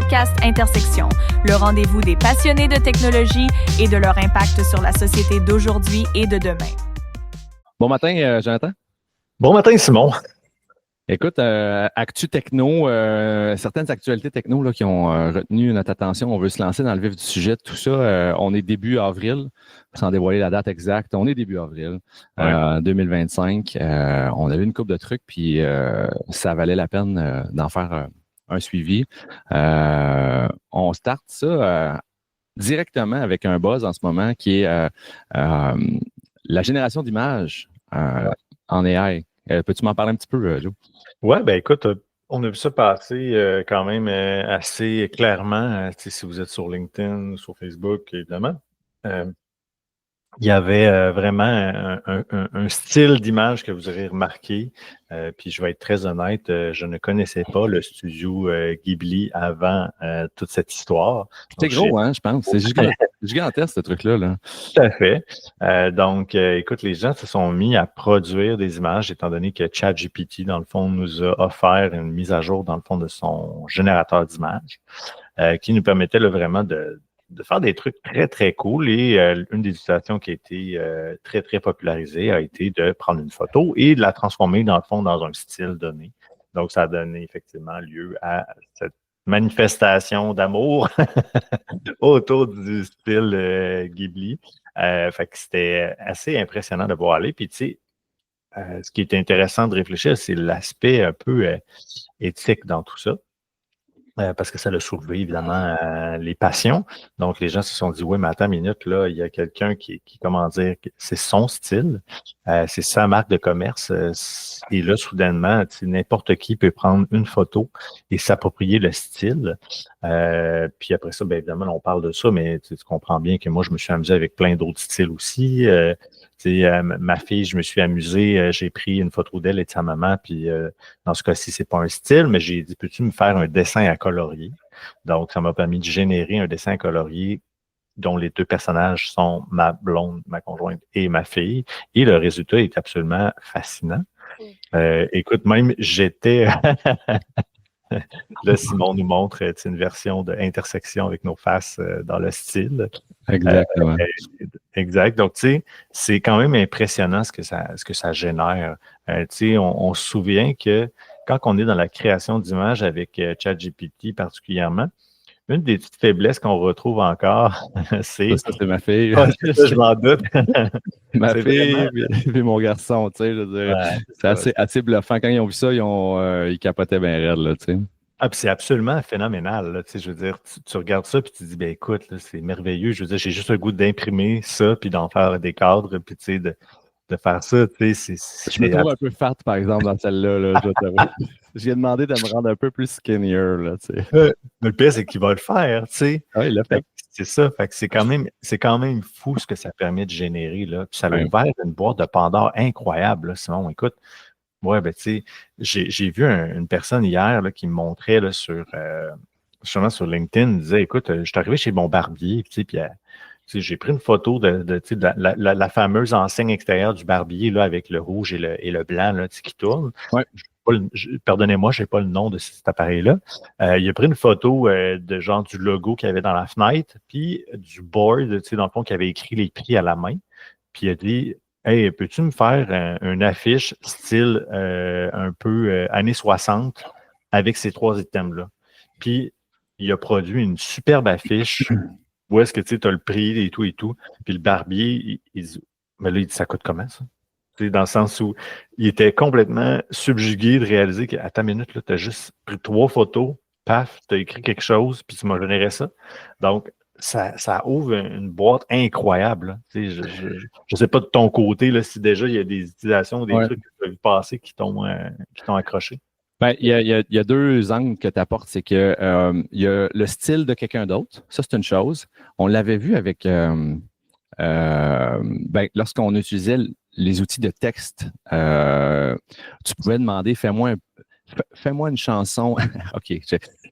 podcast Intersection, le rendez-vous des passionnés de technologie et de leur impact sur la société d'aujourd'hui et de demain. Bon matin, Jonathan. Bon matin, Simon. Écoute, Actu Techno, certaines actualités techno là, qui ont retenu notre attention. On veut se lancer dans le vif du sujet. Tout ça, on est début avril, sans dévoiler la date exacte. On est début avril 2025. On avait une couple de trucs, puis ça valait la peine d'en faire un suivi. On starte ça directement avec un buzz en ce moment qui est la génération d'images en AI. Peux-tu m'en parler un petit peu, Joe? Ouais, ben écoute, on a vu ça passer quand même assez clairement. Si vous êtes sur LinkedIn, sur Facebook, évidemment. Il y avait vraiment un style d'image que vous aurez remarqué. Puis je vais être très honnête, je ne connaissais pas le studio Ghibli avant toute cette histoire. C'est gros, hein, je pense. C'est gigantesque, ce truc-là. Là. Tout à fait. Donc, écoute, les gens se sont mis à produire des images, étant donné que ChatGPT, dans le fond, nous a offert une mise à jour, dans le fond, de son générateur d'images, qui nous permettait là, vraiment de faire des trucs très, très cool. Et une des utilisations qui a été très, très popularisée a été de prendre une photo et de la transformer, dans le fond, dans un style donné. Donc, ça a donné effectivement lieu à cette manifestation d'amour autour du style Ghibli. Fait que c'était assez impressionnant de voir aller. Puis, tu sais, ce qui est intéressant de réfléchir, c'est l'aspect un peu éthique dans tout ça. Parce que ça a soulevé, évidemment, les passions. Donc, les gens se sont dit, oui, mais attends une minute, là, il y a quelqu'un qui comment dire, c'est son style, c'est sa marque de commerce. Et là, soudainement, n'importe qui peut prendre une photo et s'approprier le style. Puis après ça, bien évidemment, on parle de ça, mais tu comprends bien que moi, je me suis amusé avec plein d'autres styles aussi. Ma fille, je me suis amusé, j'ai pris une photo d'elle et de sa maman, puis dans ce cas-ci, c'est pas un style, mais j'ai dit, peux-tu me faire un dessin à colorier? Donc, ça m'a permis de générer un dessin à colorier dont les deux personnages sont ma blonde, ma conjointe et ma fille. Et le résultat est absolument fascinant. Écoute, même j'étais... Là, Simon nous montre une version d'intersection avec nos faces dans le style. Exactement. Exact. Donc, tu sais, c'est quand même impressionnant ce que ça génère. Tu sais, on se souvient que quand on est dans la création d'images avec ChatGPT particulièrement, une des petites faiblesses qu'on retrouve encore, c'est... Ça, c'est ma fille. Je m'en doute. Ma fille et mon garçon, tu sais, je veux dire, c'est assez bluffant. Quand ils ont vu ça, ils capotaient bien raide, là, tu sais. Ah, puis c'est absolument phénoménal, là, tu sais, je veux dire, tu regardes ça, puis tu te dis, ben écoute, là, c'est merveilleux, je veux dire, j'ai juste le goût d'imprimer ça, puis d'en faire des cadres, puis tu sais, de faire ça, tu sais, Je me trouve un peu fat, par exemple, dans celle-là, là, je t'avoue. J'ai demandé de me rendre un peu plus skinnier, là, tu sais. Mais le pire, c'est qu'il va le faire, tu sais. Ah, il l'a fait. C'est ça, fait que c'est quand même fou ce que ça permet de générer, là. Puis ça a ouvert une boîte de Pandore incroyable, là, Simon. Écoute, ouais, ben, tu sais, j'ai vu une personne hier là, qui me montrait là, justement sur LinkedIn, il disait, écoute, je suis arrivé chez mon barbier, tu sais, puis j'ai pris une photo de la fameuse enseigne extérieure du barbier là, avec le rouge et le blanc là, qui tourne. Ouais. Pardonnez-moi, je n'ai pas le nom de cet appareil-là. Il a pris une photo de genre du logo qu'il y avait dans la fenêtre, puis du board, dans le fond, qui avait écrit les prix à la main. Puis il a dit, hey, peux-tu me faire une affiche style un peu années 60 avec ces trois items-là? Puis il a produit une superbe affiche où est-ce que tu as le prix et tout et tout. Puis le barbier, il dit, mais là, il dit, ça coûte comment ça? Dans le sens où il était complètement subjugué de réaliser qu'à ta minute, tu as juste pris 3 photos, paf, tu as écrit quelque chose, puis tu m'as généré ça. Donc, ça ouvre une boîte incroyable. Je ne sais pas de ton côté là, si déjà il y a des utilisations, des trucs que tu as vu passer qui t'ont accroché. Ben, il y a deux angles que tu apportes. C'est que il y a le style de quelqu'un d'autre. Ça, c'est une chose. On l'avait vu avec lorsqu'on utilisait les outils de texte, tu pouvais demander fais-moi une chanson. OK.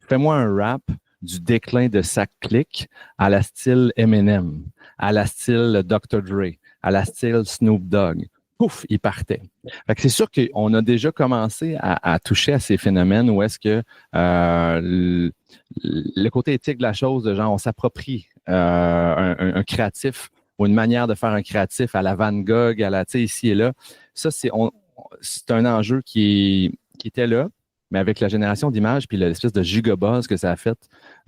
Fais-moi un rap du déclin de Sack Click à la style Eminem, à la style Dr. Dre, à la style Snoop Dogg. pouf, il partait. Fait que c'est sûr qu'on a déjà commencé à toucher à ces phénomènes où est-ce que le côté éthique de la chose, de genre, on s'approprie un créatif ou une manière de faire un créatif à la Van Gogh, à la, tu sais, ici et là. Ça, c'est un enjeu qui était là, mais avec la génération d'images puis l'espèce de gigabuzz que ça a fait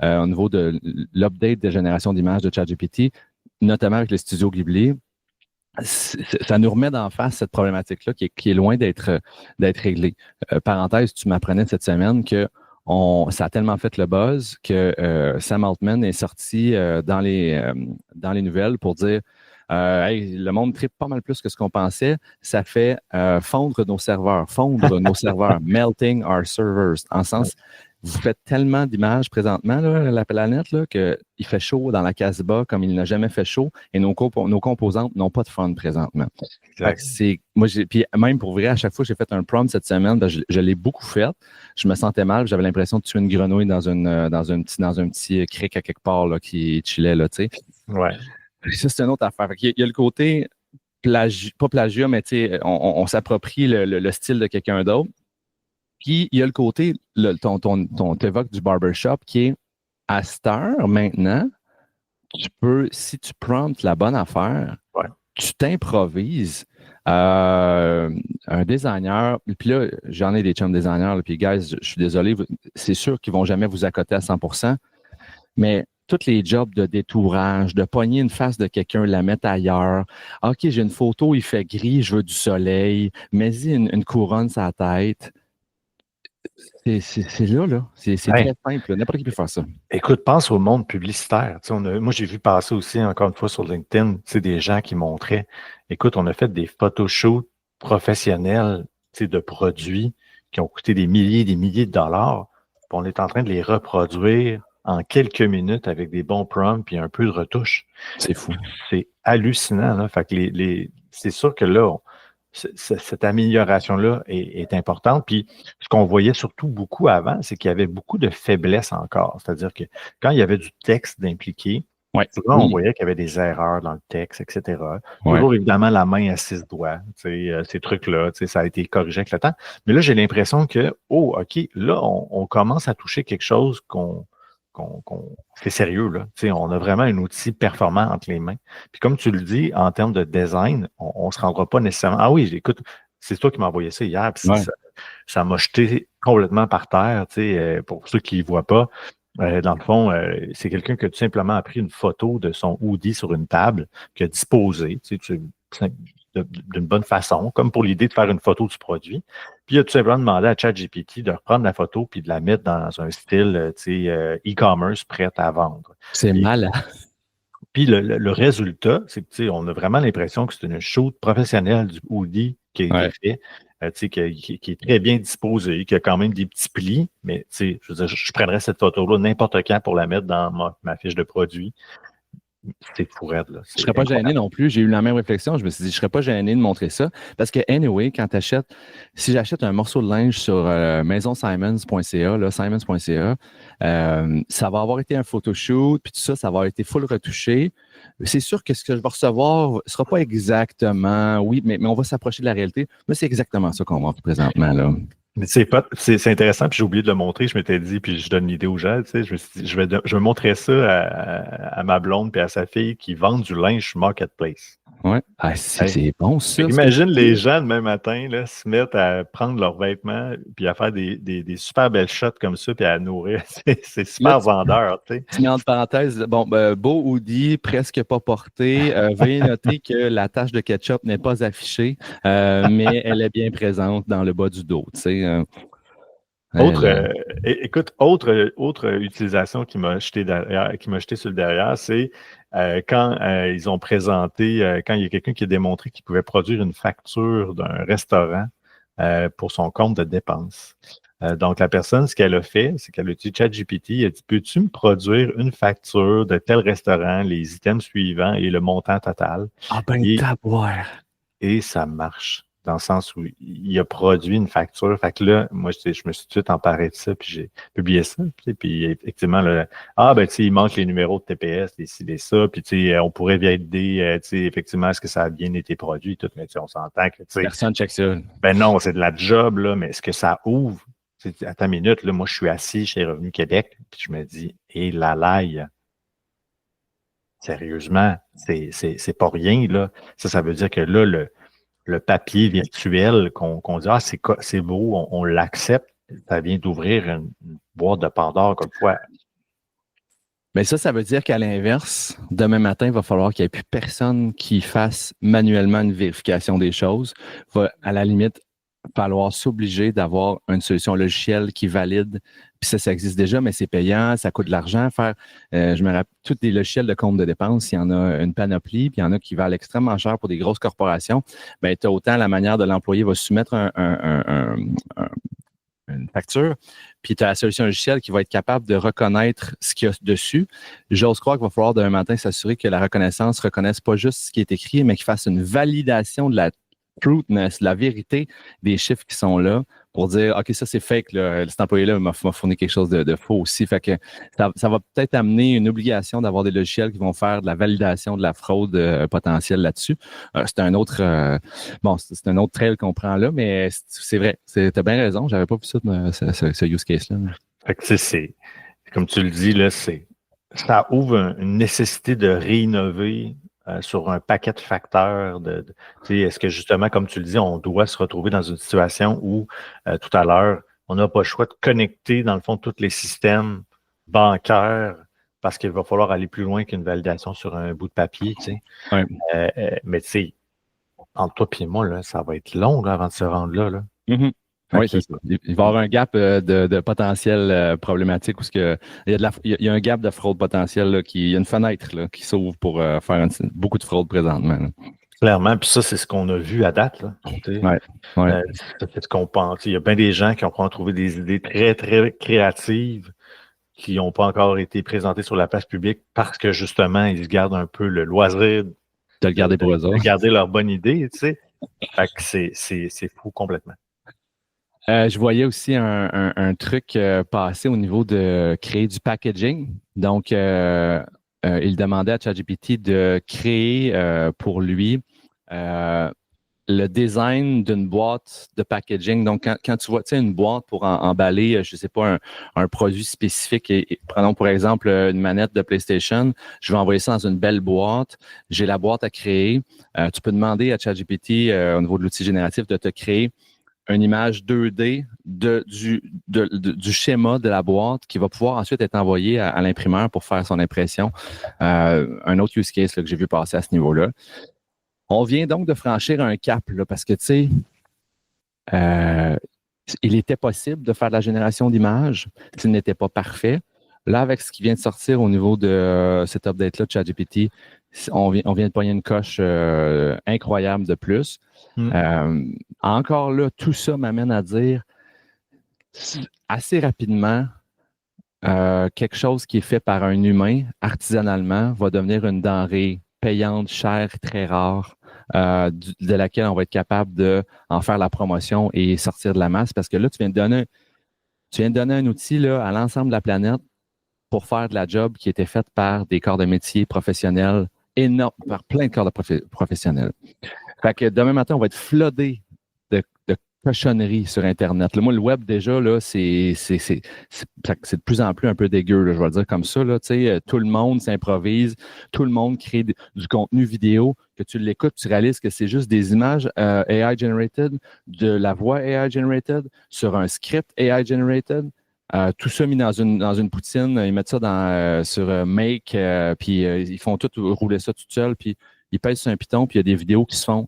au niveau de l'update de génération d'images de ChatGPT, notamment avec les studios Ghibli, ça nous remet d'en face cette problématique-là qui est loin d'être réglée. Parenthèse, tu m'apprenais cette semaine que ça a tellement fait le buzz que Sam Altman est sorti dans les nouvelles pour dire hey, le monde tripe pas mal plus que ce qu'on pensait. Ça fait fondre nos serveurs, melting our servers. En sens, vous faites tellement d'images présentement, là, la planète, là, qu'il fait chaud dans la Casbah comme il n'a jamais fait chaud et nos composantes n'ont pas de fun présentement. Puis même pour vrai, à chaque fois que j'ai fait un prompt cette semaine, ben, je l'ai beaucoup fait. Je me sentais mal, j'avais l'impression de tuer une grenouille dans un petit cric à quelque part là, qui chillait, là, tu sais. Ouais. Ça, c'est une autre affaire. Il y a le côté pas plagiat, mais on s'approprie le style de quelqu'un d'autre. Puis il y a le côté, t'évoques du barbershop qui est à cette heure maintenant, si tu promptes la bonne affaire, tu t'improvises. Un designer, puis là, j'en ai des chums designers, là, puis guys, je suis désolé, c'est sûr qu'ils ne vont jamais vous accoter à 100%, mais tous les jobs de détourage, de pogner une face de quelqu'un, la mettre ailleurs. OK, j'ai une photo, il fait gris, je veux du soleil, mets-y une couronne sur la tête. C'est là. C'est très simple. N'importe qui peut faire ça. Écoute, pense au monde publicitaire. Moi, j'ai vu passer aussi, encore une fois, sur LinkedIn, des gens qui montraient, écoute, on a fait des photoshoots professionnels de produits qui ont coûté des milliers de dollars. Puis on est en train de les reproduire en quelques minutes avec des bons prompts et un peu de retouche. C'est fou. C'est hallucinant. Là. Fait que c'est sûr que là, cette amélioration-là est importante. Puis, ce qu'on voyait surtout beaucoup avant, c'est qu'il y avait beaucoup de faiblesses encore. C'est-à-dire que quand il y avait du texte d'impliqué, souvent, on voyait qu'il y avait des erreurs dans le texte, etc. Toujours, évidemment, la main à 6 doigts, ces trucs-là, ça a été corrigé avec le temps. Mais là, j'ai l'impression que, OK, là, on commence à toucher quelque chose c'est sérieux, là. On a vraiment un outil performant entre les mains. Puis comme tu le dis, en termes de design, on ne se rendra pas nécessairement. Ah oui, écoute, c'est toi qui m'as envoyé ça hier, puis ça m'a jeté complètement par terre. Pour ceux qui ne voient pas, dans le fond, c'est quelqu'un qui a tout simplement a pris une photo de son hoodie sur une table, qui a disposé d'une bonne façon, comme pour l'idée de faire une photo du produit. Puis il a tout simplement demandé à ChatGPT de reprendre la photo puis de la mettre dans un style e-commerce prêt à vendre. C'est malade. Puis le résultat, c'est que on a vraiment l'impression que c'est une shoot professionnelle du hoodie qui a été fait, qui est très bien disposé, qui a quand même des petits plis, mais je veux dire, je prendrais cette photo-là n'importe quand pour la mettre dans ma fiche de produit. C'est fou raide, là. Je ne serais pas gêné non plus. J'ai eu la même réflexion. Je me suis dit, je ne serais pas gêné de montrer ça. Parce que, anyway, quand tu achètes, si j'achète un morceau de linge sur maisonsimons.ca, simons.ca, ça va avoir été un photoshoot, puis tout ça, ça va avoir été full retouché. C'est sûr que ce que je vais recevoir ne sera pas exactement, mais on va s'approcher de la réalité. Mais c'est exactement ça qu'on voit présentement, là. Mais c'est intéressant, puis j'ai oublié de le montrer. Je m'étais dit, puis je donne l'idée aux gens, je me suis dit, je vais montrer ça à ma blonde puis à sa fille qui vendent du linge Marketplace. Ouais. Ah, c'est bon, ça. Imagine les gens, demain matin, là, se mettent à prendre leurs vêtements puis à faire des super belles shots comme ça puis à nourrir. C'est super là, vendeur, tu sais. Tu mets entre parenthèses, beau hoodie, presque pas porté. Veuillez noter que la tache de ketchup n'est pas affichée, mais elle est bien présente dans le bas du dos, tu sais. Autre utilisation qui m'a jeté sur le derrière, c'est quand ils ont présenté, quand il y a quelqu'un qui a démontré qu'il pouvait produire une facture d'un restaurant pour son compte de dépenses. Donc, la personne, ce qu'elle a fait, c'est qu'elle a utilisé ChatGPT, elle a dit, peux-tu me produire une facture de tel restaurant, les items suivants et le montant total? Ah ben, et ça marche. dans le sens où il a produit une facture. Fait que là, moi, je me suis tout de suite emparé de ça, puis j'ai publié ça. Puis effectivement, il manque les numéros de TPS, les ci, les ça, puis on pourrait valider, effectivement, est-ce que ça a bien été produit, tout, mais on s'entend que, Personne check ça. Ben non, c'est de la job, là, mais est-ce que ça ouvre? Attends une minute, là, moi, je suis assis chez Revenu Québec, puis je me dis, et la laille, sérieusement, c'est pas rien, là. Ça veut dire que là, le papier virtuel qu'on dit, c'est beau, on l'accepte, ça vient d'ouvrir une boîte de Pandore comme quoi. Mais ça veut dire qu'à l'inverse, demain matin, il va falloir qu'il n'y ait plus personne qui fasse manuellement une vérification des choses. Il va, à la limite, falloir s'obliger d'avoir une solution logicielle qui valide. Puis ça existe déjà, mais c'est payant, ça coûte de l'argent à faire. Je me rappelle, tous les logiciels de compte de dépenses, il y en a une panoplie, puis il y en a qui valent extrêmement cher pour des grosses corporations. Bien, tu as autant la manière de l'employé va soumettre une facture, puis tu as la solution logicielle qui va être capable de reconnaître ce qu'il y a dessus. J'ose croire qu'il va falloir demain matin s'assurer que la reconnaissance reconnaisse pas juste ce qui est écrit, mais qu'il fasse une validation de la truthness, la vérité des chiffres qui sont là pour dire, OK, ça c'est fake, là, cet employé-là m'a fourni quelque chose de faux aussi. Fait que ça va peut-être amener une obligation d'avoir des logiciels qui vont faire de la validation de la fraude potentielle là-dessus. C'est un autre c'est un autre trail qu'on prend là, mais c'est vrai. Tu as bien raison, j'avais pas vu ça, ce use case-là. Fait que c'est comme tu le dis, là, ça ouvre une nécessité de réinnover sur un paquet de facteurs. Est-ce que justement, comme tu le dis, on doit se retrouver dans une situation où, tout à l'heure, on n'a pas le choix de connecter, dans le fond, tous les systèmes bancaires parce qu'il va falloir aller plus loin qu'une validation sur un bout de papier. Ouais. Mais entre toi et moi, là, ça va être long là, avant de se rendre là. Mm-hmm. Oui, c'est ça. Il va y avoir un gap de potentiel problématique où il y a un gap de fraude potentielle, là, il y a une fenêtre là, qui s'ouvre pour faire beaucoup de fraude présentement. Là. Clairement, puis ça, c'est ce qu'on a vu à date. Là. Ouais. C'est ce qu'on pense. Il y a bien des gens qui ont trouvé des idées très, très créatives qui n'ont pas encore été présentées sur la place publique parce que justement, ils se gardent un peu le loisir de le garder pour eux autres. De garder leur bonne idée, tu sais. Fait que c'est fou complètement. Je voyais aussi un truc passer au niveau de créer du packaging. Donc, il demandait à ChatGPT de créer pour lui le design d'une boîte de packaging. Donc, quand tu vois une boîte pour emballer, je ne sais pas, un produit spécifique, et prenons pour exemple une manette de PlayStation, je vais envoyer ça dans une belle boîte. J'ai la boîte à créer. Tu peux demander à ChatGPT au niveau de l'outil génératif de te créer une image 2D du schéma de la boîte qui va pouvoir ensuite être envoyée à l'imprimeur pour faire son impression. Un autre use case là, que j'ai vu passer à ce niveau-là. On vient donc de franchir un cap là, parce que, tu sais, il était possible de faire de la génération d'images s'il n'était pas parfait. Là, avec ce qui vient de sortir au niveau de cette update-là de ChatGPT, on vient de pogner une coche incroyable de plus. Encore là, tout ça m'amène à dire assez rapidement, quelque chose qui est fait par un humain artisanalement va devenir une denrée payante, chère, très rare, de laquelle on va être capable d'en faire la promotion et sortir de la masse. Parce que là, tu viens de donner un outil là, à l'ensemble de la planète pour faire de la job qui était faite par des corps de métier professionnels énormes, par plein de corps de professionnels. Fait que demain matin, on va être floodé de cochonneries sur Internet. Là, moi, le web, déjà, là, c'est de plus en plus un peu dégueu, là, je vais le dire comme ça. Là, tout le monde s'improvise, tout le monde crée du contenu vidéo, que tu l'écoutes, tu réalises que c'est juste des images AI-generated, de la voix AI-generated, sur un script AI-generated. Tout ça mis dans une poutine, ils mettent ça sur Make, puis ils font tout rouler ça tout seul, puis ils pèsent sur un piton, puis il y a des vidéos qui se font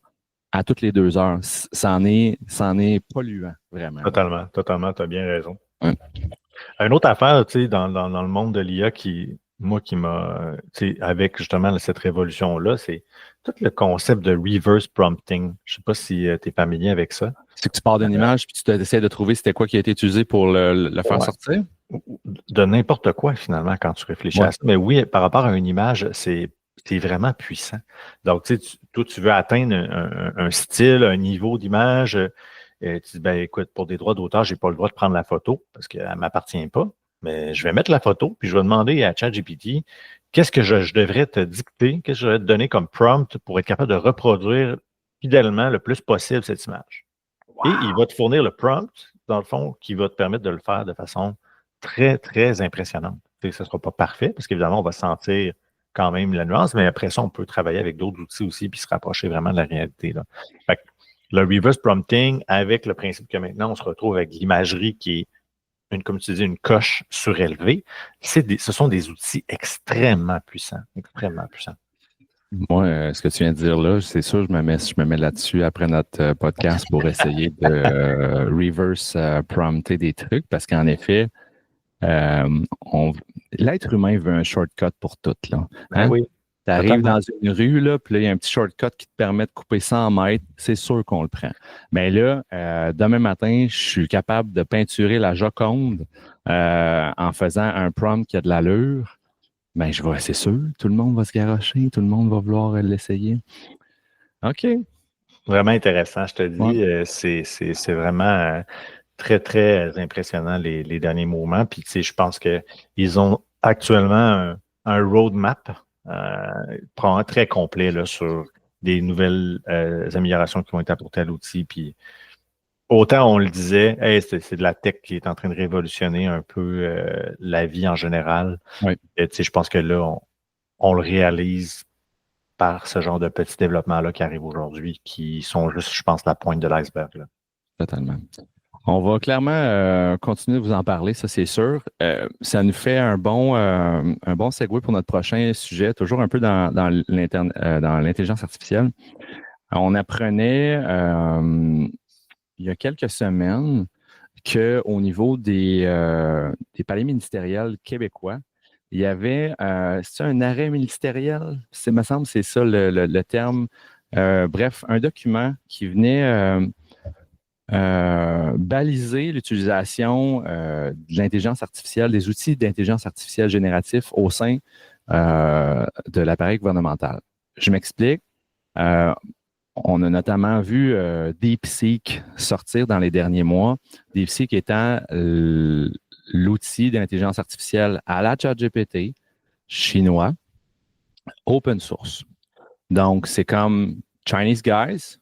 à toutes les 2 heures. Ça en est polluant, vraiment. Totalement, tu as bien raison. Ouais. Une autre affaire, tu sais, dans le monde de l'IA qui m'a, tu sais, avec justement cette révolution-là, c'est tout le concept de reverse prompting. Je ne sais pas si tu es familier avec ça. C'est que tu pars d'une image puis tu essaies de trouver c'était quoi qui a été utilisé pour le faire sortir? De n'importe quoi, finalement, quand tu réfléchis à ça. Mais oui, par rapport à une image, c'est c'est vraiment puissant. Donc, tu sais, toi, tu veux atteindre un style, un niveau d'image. Tu dis, ben écoute, pour des droits d'auteur, j'ai pas le droit de prendre la photo parce qu'elle ne m'appartient pas. Mais je vais mettre la photo, puis je vais demander à ChatGPT qu'est-ce que je devrais te dicter, qu'est-ce que je devrais te donner comme prompt pour être capable de reproduire fidèlement le plus possible cette image. Wow. Et il va te fournir le prompt, dans le fond, qui va te permettre de le faire de façon très, très impressionnante. Ce ne sera pas parfait, parce qu'évidemment, on va sentir quand même la nuance, mais après ça, on peut travailler avec d'autres outils aussi, puis se rapprocher vraiment de la réalité. Là. Fait que le reverse prompting, avec le principe que maintenant, on se retrouve avec l'imagerie qui est comme tu dis, une coche surélevée, ce sont des outils extrêmement puissants, extrêmement puissants. Moi, ce que tu viens de dire là, c'est sûr, je me mets là-dessus après notre podcast pour essayer de reverse prompter des trucs, parce qu'en effet, l'être humain veut un shortcut pour tout, là. Hein? Oui. Tu arrives dans une rue, là, puis là, il y a un petit shortcut qui te permet de couper 100 mètres, c'est sûr qu'on le prend. Mais là, demain matin, je suis capable de peinturer la Joconde en faisant un prompt qui a de l'allure. Ben, c'est sûr, tout le monde va se garrocher, tout le monde va vouloir l'essayer. OK. Vraiment intéressant, je te dis, c'est vraiment très, très impressionnant les derniers moments. Puis, tu sais, je pense qu'ils ont actuellement un roadmap très complet là, sur des nouvelles améliorations qui vont être apportées à l'outil. Puis autant on le disait, hey, c'est de la tech qui est en train de révolutionner un peu la vie en général. Oui. Et, je pense que là, on le réalise par ce genre de petits développements-là qui arrivent aujourd'hui, qui sont juste, je pense, la pointe de l'iceberg. Là. Totalement. On va clairement continuer de vous en parler, ça c'est sûr. Ça nous fait un bon segue pour notre prochain sujet, toujours un peu dans l'intelligence artificielle. On apprenait il y a quelques semaines qu'au niveau des palais ministériels québécois, il y avait c'est un arrêt ministériel, il me semble c'est ça le terme. Bref, un document qui venait baliser l'utilisation de l'intelligence artificielle, des outils d'intelligence artificielle génératifs au sein de l'appareil gouvernemental. Je m'explique. On a notamment vu DeepSeek sortir dans les derniers mois. DeepSeek étant l'outil d'intelligence artificielle à la ChatGPT chinois, open source. Donc, c'est comme Chinese guys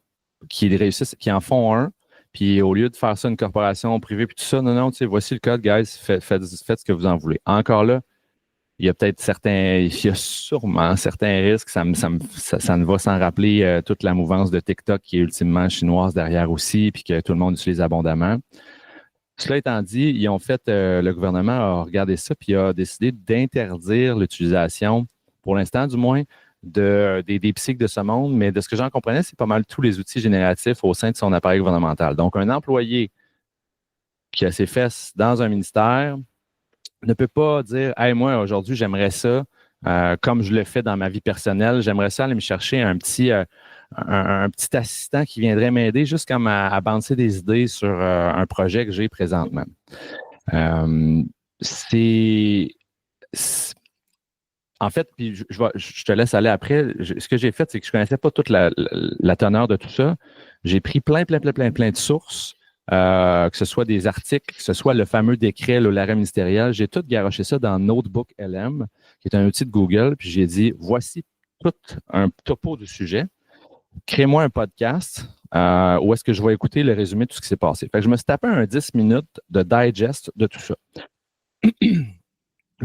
qui réussissent, qui en font un. Puis au lieu de faire ça une corporation privée, puis tout ça, non, tu sais, voici le code, guys, faites ce que vous en voulez. Encore là, il y a sûrement certains risques. Ça ne va sans rappeler toute la mouvance de TikTok qui est ultimement chinoise derrière aussi, puis que tout le monde utilise abondamment. Cela étant dit, le gouvernement a regardé ça, puis a décidé d'interdire l'utilisation, pour l'instant du moins, des DeepSeek de ce monde, mais de ce que j'en comprenais, c'est pas mal tous les outils génératifs au sein de son appareil gouvernemental. Donc, un employé qui a ses fesses dans un ministère ne peut pas dire « Hey, moi, aujourd'hui, j'aimerais ça, comme je le fais dans ma vie personnelle, j'aimerais ça aller me chercher un petit assistant qui viendrait m'aider juste comme à bouncer des idées sur un projet que j'ai présentement. » En fait, puis je te laisse aller après. Ce que j'ai fait, c'est que je ne connaissais pas toute la teneur de tout ça. J'ai pris plein de sources, que ce soit des articles, que ce soit le fameux décret, l'arrêt ministériel. J'ai tout garoché ça dans Notebook LM, qui est un outil de Google. Puis j'ai dit, voici tout un topo du sujet. Crée-moi un podcast où est-ce que je vais écouter le résumé de tout ce qui s'est passé. Fait que je me suis tapé un 10 minutes de digest de tout ça. Puis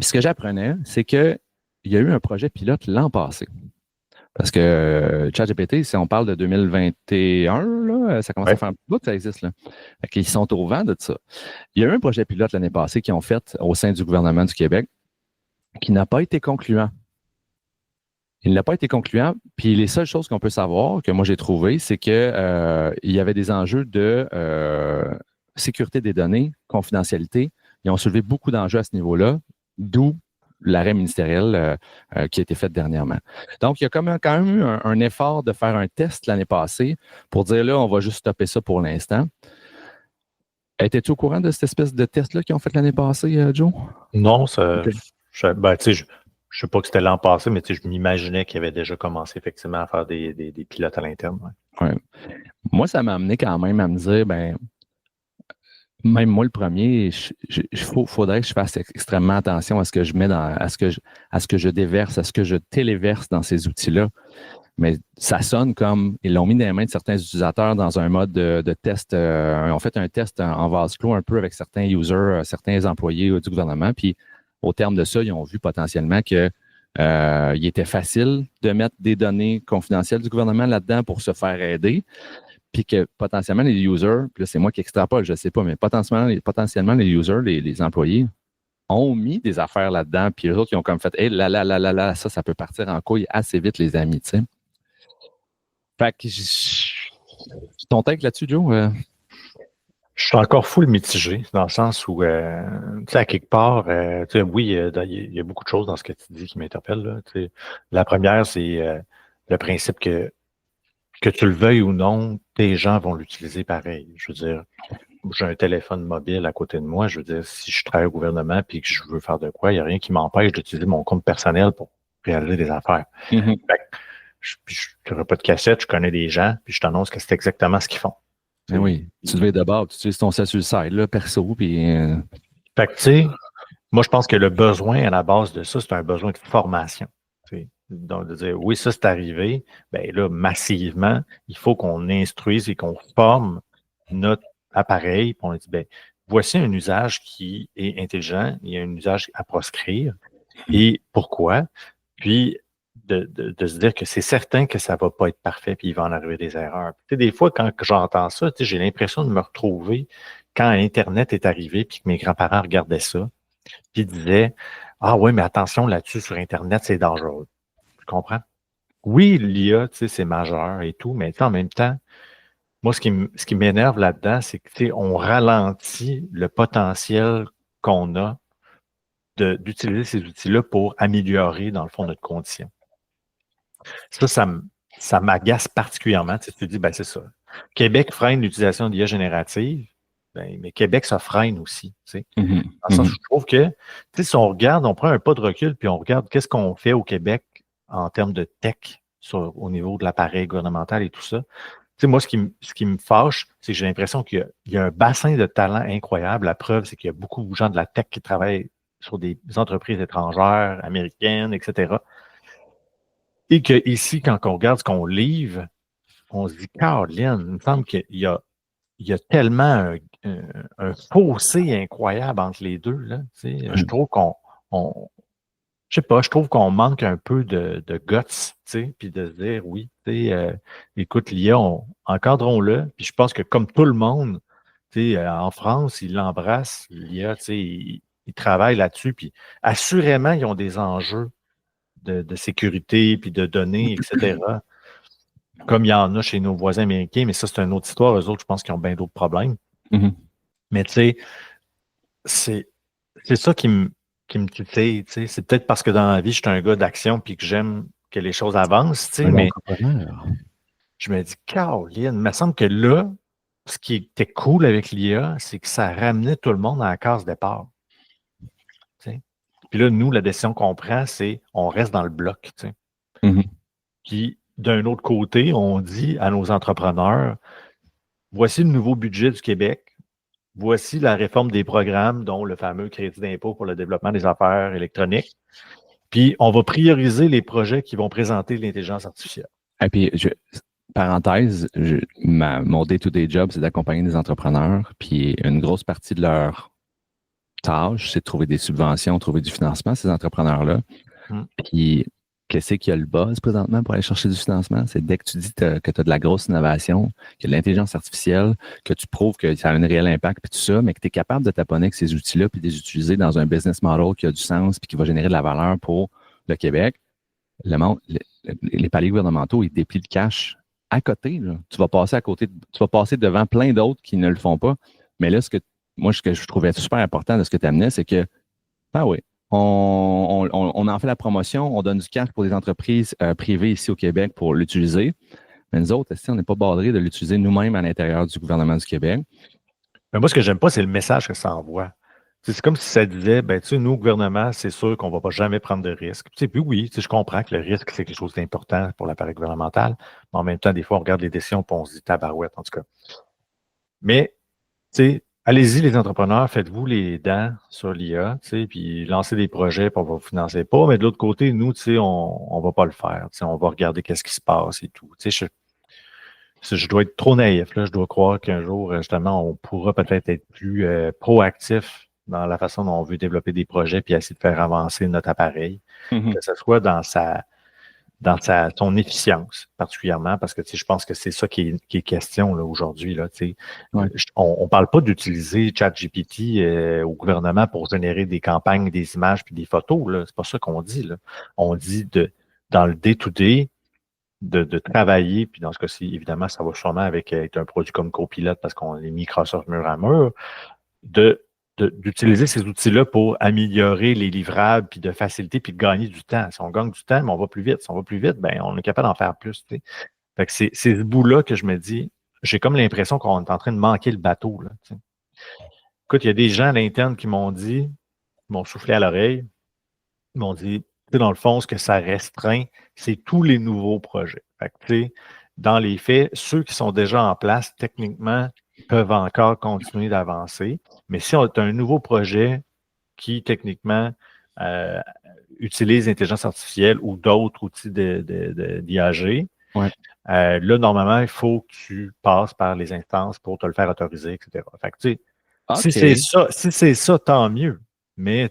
ce que j'apprenais, c'est que il y a eu un projet pilote l'an passé. Parce que ChatGPT, si on parle de 2021, là, ça commence à faire un petit bout que ça existe. Là. Ils sont au vent de ça. Il y a eu un projet pilote l'année passée qu'ils ont fait au sein du gouvernement du Québec qui n'a pas été concluant. Il n'a pas été concluant. Puis les seules choses qu'on peut savoir, que moi j'ai trouvées, c'est que il y avait des enjeux de sécurité des données, confidentialité. Ils ont soulevé beaucoup d'enjeux à ce niveau-là, d'où l'arrêt ministériel qui a été fait dernièrement. Donc, il y a quand même eu un effort de faire un test l'année passée pour dire là, on va juste stopper ça pour l'instant. Étais-tu au courant de cette espèce de test-là qu'ils ont fait l'année passée, Joe? Non, je sais pas que c'était l'an passé, mais je m'imaginais qu'il avait déjà commencé effectivement à faire des pilotes à l'interne. Ouais. Ouais. Moi, ça m'a amené quand même à me dire, ben, même moi, le premier, faudrait que je fasse extrêmement attention à ce que je mets à ce que je déverse, à ce que je téléverse dans ces outils-là. Mais ça sonne comme, ils l'ont mis dans les mains de certains utilisateurs dans un mode de test. Ils ont fait un test en vase clos un peu avec certains users, certains employés du gouvernement. Puis, au terme de ça, ils ont vu potentiellement que il était facile de mettre des données confidentielles du gouvernement là-dedans pour se faire aider. Puis que potentiellement les users, puis là, c'est moi qui extrapole, je ne sais pas, mais potentiellement les users, les employés, ont mis des affaires là-dedans, puis les autres, ils ont comme fait, hey, là, ça peut partir en couille assez vite, les amis, tu sais. Fait que, ton take là-dessus, Joe? Je suis encore full mitigé, dans le sens où, tu sais, à quelque part, oui, il y a beaucoup de choses dans ce que tu dis qui m'interpellent. La première, c'est le principe que tu le veuilles ou non, tes gens vont l'utiliser pareil. Je veux dire, j'ai un téléphone mobile à côté de moi. Je veux dire, si je travaille au gouvernement et que je veux faire de quoi, il n'y a rien qui m'empêche d'utiliser mon compte personnel pour réaliser des affaires. Mm-hmm. Je n'aurai pas de cassette, je connais des gens, puis je t'annonce que c'est exactement ce qu'ils font. Mais oui, tu devais d'abord, tu utilises ton cell side, là, perso, puis... Fait que, tu sais, moi, je pense que le besoin à la base de ça, c'est un besoin de formation. Donc, de dire, oui, ça, c'est arrivé, bien là, massivement, il faut qu'on instruise et qu'on forme notre appareil, puis on dit, bien, voici un usage qui est intelligent, il y a un usage à proscrire, et pourquoi? Puis, de se dire que c'est certain que ça va pas être parfait, puis il va en arriver des erreurs. Tu sais, des fois, quand j'entends ça, tu sais, j'ai l'impression de me retrouver quand Internet est arrivé, puis que mes grands-parents regardaient ça, puis ils disaient, ah ouais, mais attention là-dessus, sur Internet, c'est dangereux. Tu comprends? Oui, l'IA, tu sais, c'est majeur et tout, mais en même temps, moi, ce qui m'énerve là-dedans, c'est que, tu sais, on ralentit le potentiel qu'on a d'utiliser ces outils-là pour améliorer, dans le fond, notre condition. Ça m'agace particulièrement. Tu sais, tu dis, ben c'est ça. Québec freine l'utilisation d'IA générative, ben, mais Québec se freine aussi. Tu sais. Mm-hmm. Dans le sens où je trouve que, tu sais, si on regarde, on prend un pas de recul, puis on regarde qu'est-ce qu'on fait au Québec en termes de tech au niveau de l'appareil gouvernemental et tout ça. Tu sais, moi, ce qui me fâche, c'est que j'ai l'impression qu'il y a un bassin de talent incroyable. La preuve, c'est qu'il y a beaucoup de gens de la tech qui travaillent sur des entreprises étrangères, américaines, etc. Et qu'ici, quand on regarde ce qu'on livre, on se dit, Caroline, il me semble qu'il y a tellement un fossé incroyable entre les deux. Là, tu sais. Je trouve je sais pas, je trouve qu'on manque un peu de guts, tu sais, puis de se dire, oui, tu sais, écoute, l'IA, encadrons-le. Puis je pense que comme tout le monde, tu sais, en France, ils l'embrassent, l'IA, tu sais, ils travaillent là-dessus, puis assurément, ils ont des enjeux de sécurité, puis de données, etc. Comme il y en a chez nos voisins américains, mais ça, c'est une autre histoire. Eux autres, je pense qu'ils ont bien d'autres problèmes. Mm-hmm. Mais tu sais, c'est ça qui me titille. Tu sais. C'est peut-être parce que dans la vie, je suis un gars d'action puis que j'aime que les choses avancent. Tu sais, mais je me dis, Caroline, il me semble que là, ce qui était cool avec l'IA, c'est que ça ramenait tout le monde à la case départ. Tu sais. Puis là, nous, la décision qu'on prend, c'est on reste dans le bloc. Tu sais. Mm-hmm. Puis, d'un autre côté, on dit à nos entrepreneurs, voici le nouveau budget du Québec, voici la réforme des programmes, dont le fameux crédit d'impôt pour le développement des affaires électroniques. Puis, on va prioriser les projets qui vont présenter l'intelligence artificielle. Et puis, parenthèse, mon day-to-day job, c'est d'accompagner des entrepreneurs. Puis, une grosse partie de leur tâche, c'est de trouver des subventions, trouver du financement, ces entrepreneurs-là. Puis, qu'est-ce qu'il y a le buzz présentement pour aller chercher du financement? C'est dès que tu dis que tu as de la grosse innovation, qu'il y a de l'intelligence artificielle, que tu prouves que ça a un réel impact, puis tout ça, mais que tu es capable de t'abonner avec ces outils-là, puis de les utiliser dans un business model qui a du sens, puis qui va générer de la valeur pour le Québec. Les paliers gouvernementaux, ils déplient le cash à côté. Là. Tu vas passer devant plein d'autres qui ne le font pas. Mais là, ce que je trouvais super important de ce que tu amenais, c'est que, ah oui, on en fait la promotion, on donne du cash pour des entreprises privées ici au Québec pour l'utiliser. Mais nous autres, on n'est pas badrés de l'utiliser nous-mêmes à l'intérieur du gouvernement du Québec. Mais moi, ce que j'aime pas, c'est le message que ça envoie. C'est comme si ça disait, ben, tu sais, nous, au gouvernement, c'est sûr qu'on ne va pas jamais prendre de risques. Puis oui, tu sais, je comprends que le risque, c'est quelque chose d'important pour l'appareil gouvernemental, mais en même temps, des fois, on regarde les décisions et on se dit tabarouette, en tout cas. Mais, tu sais, allez-y, les entrepreneurs, faites-vous les dents sur l'IA, tu sais, puis lancez des projets, puis on va vous financer pas. Mais de l'autre côté, nous, tu sais, on va pas le faire. Tu sais, on va regarder qu'est-ce qui se passe et tout. Tu sais, je dois être trop naïf, là. Je dois croire qu'un jour, justement, on pourra peut-être être plus proactif dans la façon dont on veut développer des projets puis essayer de faire avancer notre appareil, que ce soit dans son efficience, particulièrement, parce que je pense que c'est ça qui est question là, aujourd'hui. Là, Ouais. on ne parle pas d'utiliser ChatGPT au gouvernement pour générer des campagnes, des images puis des photos. Là. C'est pas ça qu'on dit. Là. On dit dans le day-to-day, de travailler, puis dans ce cas-ci, évidemment, ça va sûrement avec être un produit comme Copilot parce qu'on est Microsoft mur à mur, d'utiliser ces outils-là pour améliorer les livrables, puis de faciliter, puis de gagner du temps. Si on gagne du temps, mais on va plus vite. Si on va plus vite, ben on est capable d'en faire plus. Tu sais. Fait que c'est ce bout-là que je me dis, j'ai comme l'impression qu'on est en train de manquer le bateau. Là, tu sais. Écoute, il y a des gens à l'interne qui m'ont soufflé à l'oreille, ils m'ont dit, dans le fond, ce que ça restreint, c'est tous les nouveaux projets. Fait que, dans les faits, ceux qui sont déjà en place, techniquement, peuvent encore continuer d'avancer. Mais si on a un nouveau projet qui, techniquement, utilise l'intelligence artificielle ou d'autres outils d'IAG, là, normalement, il faut que tu passes par les instances pour te le faire autoriser, etc. Fait que, si c'est ça, tant mieux. Mais,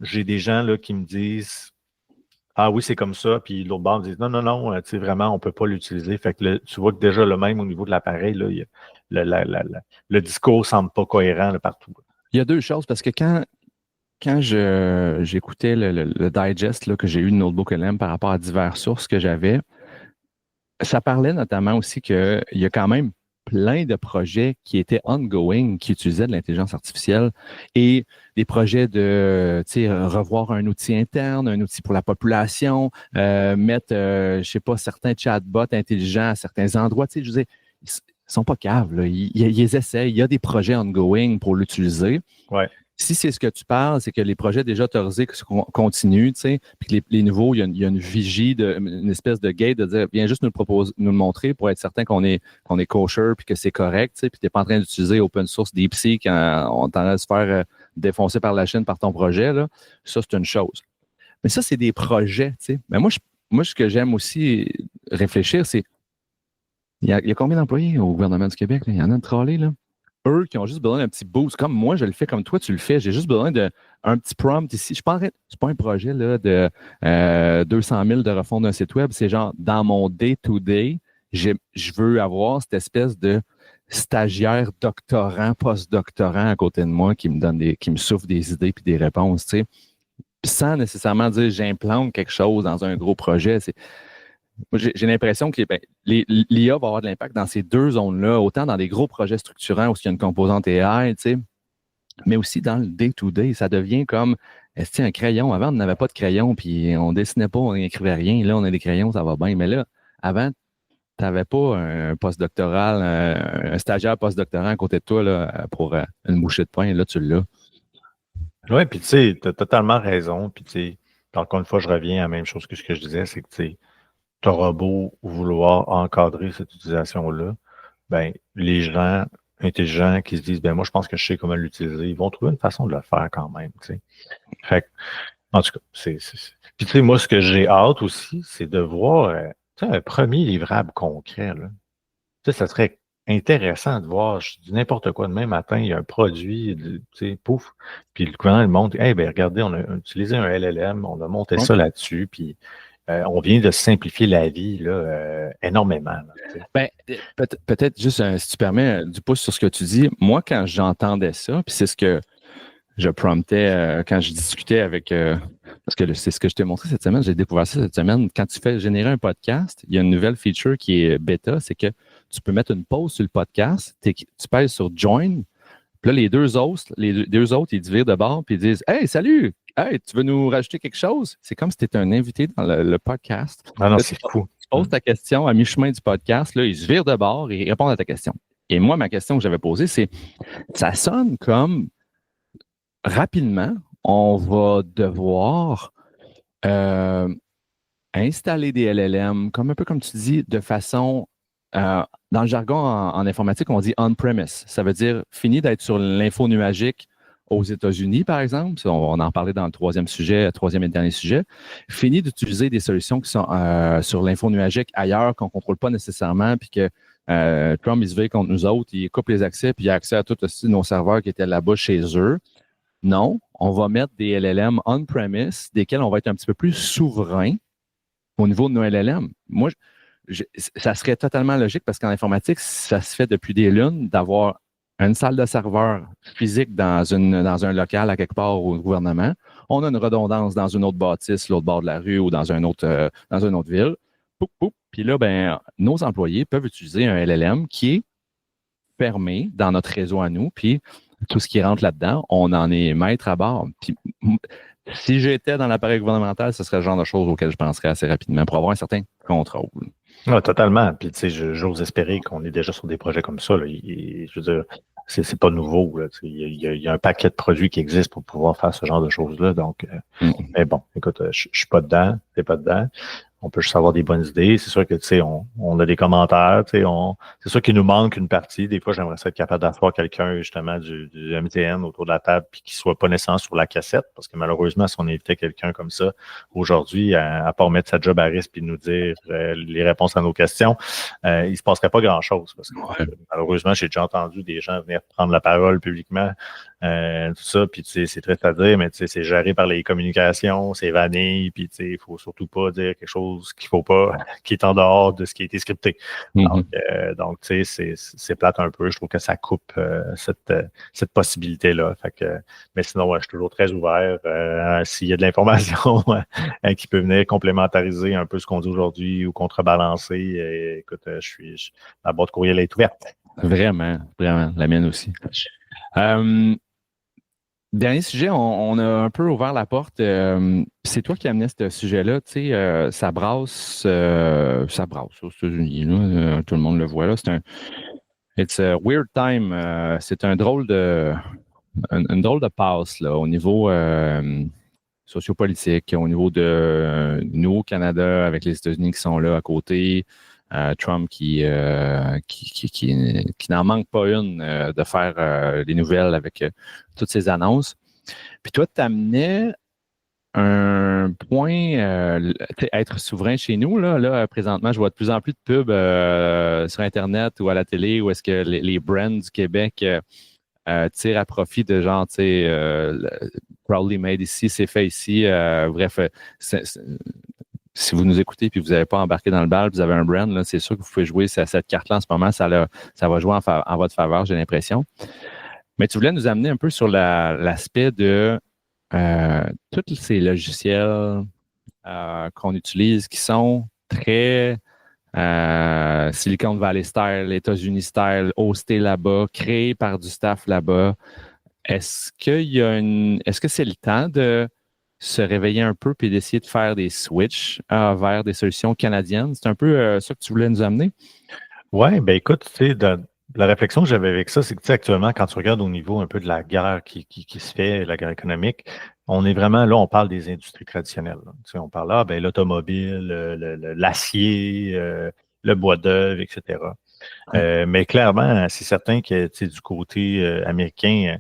j'ai des gens là, qui me disent ah oui, c'est comme ça, puis l'autre bord me dit non, vraiment, on ne peut pas l'utiliser. Fait que tu vois que déjà, le même au niveau de l'appareil, là, le discours ne semble pas cohérent là, partout. Il y a deux choses, parce que quand j'écoutais le digest là, que j'ai eu de Notebook LM par rapport à diverses sources que j'avais, ça parlait notamment aussi qu'il y a quand même plein de projets qui étaient ongoing, qui utilisaient de l'intelligence artificielle et des projets de revoir un outil interne, un outil pour la population, mettre, je sais pas, certains chatbots intelligents à certains endroits. Je veux dire, ils sont pas caves. Là. Ils essayent. Il y a des projets ongoing pour l'utiliser. Ouais. Si c'est ce que tu parles, c'est que les projets déjà autorisés continuent, puis que les nouveaux, il y a une vigie, une espèce de gate de dire, viens juste nous le montrer pour être certain qu'on est kosher puis que c'est correct, puis tu n'es pas en train d'utiliser open source DeepSeek quand on t'en a se faire défoncer par la Chine par ton projet, là. Ça, c'est une chose. Mais ça, c'est des projets, Mais moi, ce que j'aime aussi réfléchir, c'est, il y a combien d'employés au gouvernement du Québec? Là? Il y en a de trollés, là. Eux qui ont juste besoin d'un petit boost. Comme moi, je le fais, comme toi, tu le fais. J'ai juste besoin d'un petit prompt ici. Je pense c'est pas un projet là, de 200 000 de refonte d'un site web. C'est genre, dans mon day-to-day, je veux avoir cette espèce de stagiaire, doctorant, post-doctorant à côté de moi qui me souffle des idées puis des réponses, tu sais. Sans nécessairement dire j'implante quelque chose dans un gros projet. Moi, j'ai l'impression que l'IA va avoir de l'impact dans ces deux zones-là, autant dans des gros projets structurants où il y a une composante AI, mais aussi dans le day-to-day. Ça devient comme, est-ce un crayon? Avant, on n'avait pas de crayon, puis on dessinait pas, on n'écrivait rien. Là, on a des crayons, ça va bien. Mais là, avant, tu n'avais pas un postdoctoral, un stagiaire postdoctoral à côté de toi là, pour une bouchée de pain. Là, tu l'as. Oui, puis tu sais, tu as totalement raison. Puis tu sais, encore une fois, je reviens à la même chose que ce que je disais, c'est que tu sais, tu auras beau vouloir encadrer cette utilisation-là, ben, les gens intelligents qui se disent, ben, moi, je pense que je sais comment l'utiliser, ils vont trouver une façon de le faire quand même, tu sais. Fait que, en tout cas, Puis, tu sais, moi, ce que j'ai hâte aussi, c'est de voir, un premier livrable concret, là. Tu sais, ça serait intéressant de voir, je dis n'importe quoi, demain matin, il y a un produit, tu sais, pouf, puis le gouvernement, il montre, hey, ben, regardez, on a utilisé un LLM, on a monté ça là-dessus, puis on vient de simplifier la vie là, énormément. Là, ben, peut-être juste, si tu permets, du pouce sur ce que tu dis. Moi, quand j'entendais ça, puis c'est ce que je promptais quand je discutais avec... parce que c'est ce que je t'ai montré cette semaine, j'ai découvert ça cette semaine. Quand tu fais générer un podcast, il y a une nouvelle feature qui est bêta, c'est que tu peux mettre une pause sur le podcast, tu pèses sur « Join », puis là, les deux autres, ils te virent de bord, puis ils disent « Hey, salut! Hey, tu veux nous rajouter quelque chose? » C'est comme si tu étais un invité dans le podcast. Ah non, là, c'est fou. Tu poses ta question à mi-chemin du podcast, là, ils se virent de bord et ils répondent à ta question. Et moi, ma question que j'avais posée, c'est, ça sonne comme rapidement, on va devoir installer des LLM, un peu comme tu dis, de façon, dans le jargon en informatique, on dit on-premise. Ça veut dire fini d'être sur l'info nuagique aux États-Unis, par exemple. On en parlait dans le troisième et dernier sujet. Fini d'utiliser des solutions qui sont sur l'info nuagique ailleurs, qu'on ne contrôle pas nécessairement, puis que Trump, il se veille contre nous autres, il coupe les accès, puis il a accès à tous nos serveurs qui étaient là-bas chez eux. Non, on va mettre des LLM on-premise, desquels on va être un petit peu plus souverain au niveau de nos LLM. Moi, ça serait totalement logique parce qu'en informatique, ça se fait depuis des lunes d'avoir une salle de serveur physique dans un local à quelque part au gouvernement. On a une redondance dans une autre bâtisse, l'autre bord de la rue ou dans une autre ville. Poup, poup. Puis là, nos employés peuvent utiliser un LLM qui est fermé dans notre réseau à nous. Puis tout ce qui rentre là-dedans, on en est maître à bord. Puis, si j'étais dans l'appareil gouvernemental, ce serait le genre de choses auxquelles je penserais assez rapidement pour avoir un certain contrôle. Ah, totalement. Puis, tu sais, j'ose espérer qu'on est déjà sur des projets comme ça. Là. Je veux dire, c'est pas nouveau. Là. Il y a un paquet de produits qui existent pour pouvoir faire ce genre de choses-là. Donc, mais bon, écoute, je suis pas dedans, t'es pas dedans. On peut juste avoir des bonnes idées. C'est sûr que, tu sais, on a des commentaires, tu sais, c'est sûr qu'il nous manque une partie. Des fois, j'aimerais être capable d'asseoir quelqu'un, justement, du MTN autour de la table, puis qui soit pas nécessairement sur la cassette, parce que malheureusement, si on invitait quelqu'un comme ça, aujourd'hui, à part mettre sa job à risque puis nous dire les réponses à nos questions, il se passerait pas grand-chose. Parce que, malheureusement, j'ai déjà entendu des gens venir prendre la parole publiquement, tout ça, puis tu sais, c'est triste à dire, mais tu sais, c'est géré par les communications, c'est vanille, puis tu sais, il faut surtout pas dire quelque chose qu'il faut pas, qui est en dehors de ce qui a été scripté. Donc tu sais, c'est plate un peu. Je trouve que ça coupe cette possibilité-là. Fait que, mais sinon, je suis toujours très ouvert. S'il y a de l'information qui peut venir complémentariser un peu ce qu'on dit aujourd'hui ou contrebalancer, écoute, la boîte courriel est ouverte. Vraiment, vraiment, la mienne aussi. Dernier sujet, on a un peu ouvert la porte. C'est toi qui amenais ce sujet-là. Tu sais, ça brasse aux États-Unis. Tout le monde le voit là. It's a weird time. C'est une drôle de passe là, au niveau sociopolitique, au niveau de nous au Canada, avec les États-Unis qui sont là à côté. Trump qui n'en manque pas une de faire les nouvelles avec toutes ces annonces. Puis toi, tu amenais un point, être souverain chez nous. Là, présentement, je vois de plus en plus de pubs sur Internet ou à la télé où est-ce que les brands du Québec tirent à profit de genre, tu sais, proudly made ici, c'est fait ici. Bref, si vous nous écoutez et vous n'avez pas embarqué dans le bal, vous avez un brand, là, c'est sûr que vous pouvez jouer cette carte-là en ce moment. Ça va jouer en votre faveur, j'ai l'impression. Mais tu voulais nous amener un peu sur l'aspect de tous ces logiciels qu'on utilise qui sont très Silicon Valley style, États-Unis style, hostés là-bas, créés par du staff là-bas. Est-ce que c'est le temps de se réveiller un peu et d'essayer de faire des switches vers des solutions canadiennes? C'est un peu ça que tu voulais nous amener? Oui, ben écoute, tu sais, la réflexion que j'avais avec ça, c'est que tu sais, actuellement, quand tu regardes au niveau un peu de la guerre qui se fait, la guerre économique, on est vraiment, là, on parle des industries traditionnelles. Tu sais, on parle là, ben l'automobile, l'acier, le bois d'œuvre, etc. Mais clairement, c'est certain que tu sais, du côté américain,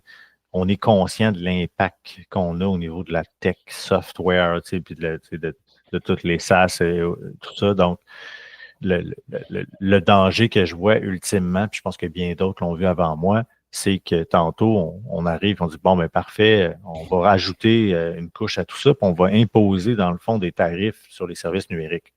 on est conscient de l'impact qu'on a au niveau de la tech, software, tu sais, puis de toutes les SaaS et tout ça. Donc, le danger que je vois ultimement, puis je pense que bien d'autres l'ont vu avant moi, c'est que tantôt, on arrive, on dit, bon, ben parfait, on va rajouter une couche à tout ça, puis on va imposer, dans le fond, des tarifs sur les services numériques.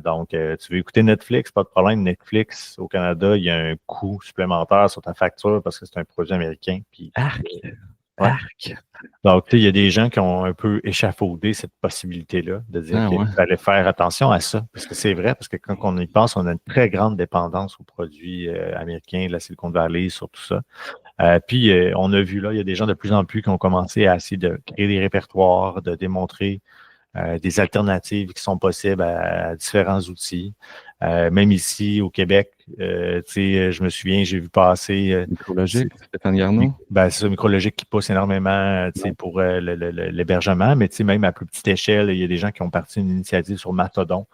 Donc, tu veux écouter Netflix, pas de problème. Netflix, au Canada, il y a un coût supplémentaire sur ta facture parce que c'est un produit américain. Puis, Arc. Donc, tu sais, il y a des gens qui ont un peu échafaudé cette possibilité-là de dire qu'il fallait faire attention à ça. Parce que c'est vrai, parce que quand on y pense, on a une très grande dépendance aux produits américains, de la Silicon Valley, sur tout ça. Puis, on a vu là, il y a des gens de plus en plus qui ont commencé à essayer de créer des répertoires, de démontrer des alternatives qui sont possibles à différents outils. Même ici, au Québec, je me souviens, j'ai vu passer... Micrologique, Stéphane Garneau? C'est ça, Micrologique qui pousse énormément pour l'hébergement, mais même à plus petite échelle, il y a des gens qui ont parti une initiative sur Mastodon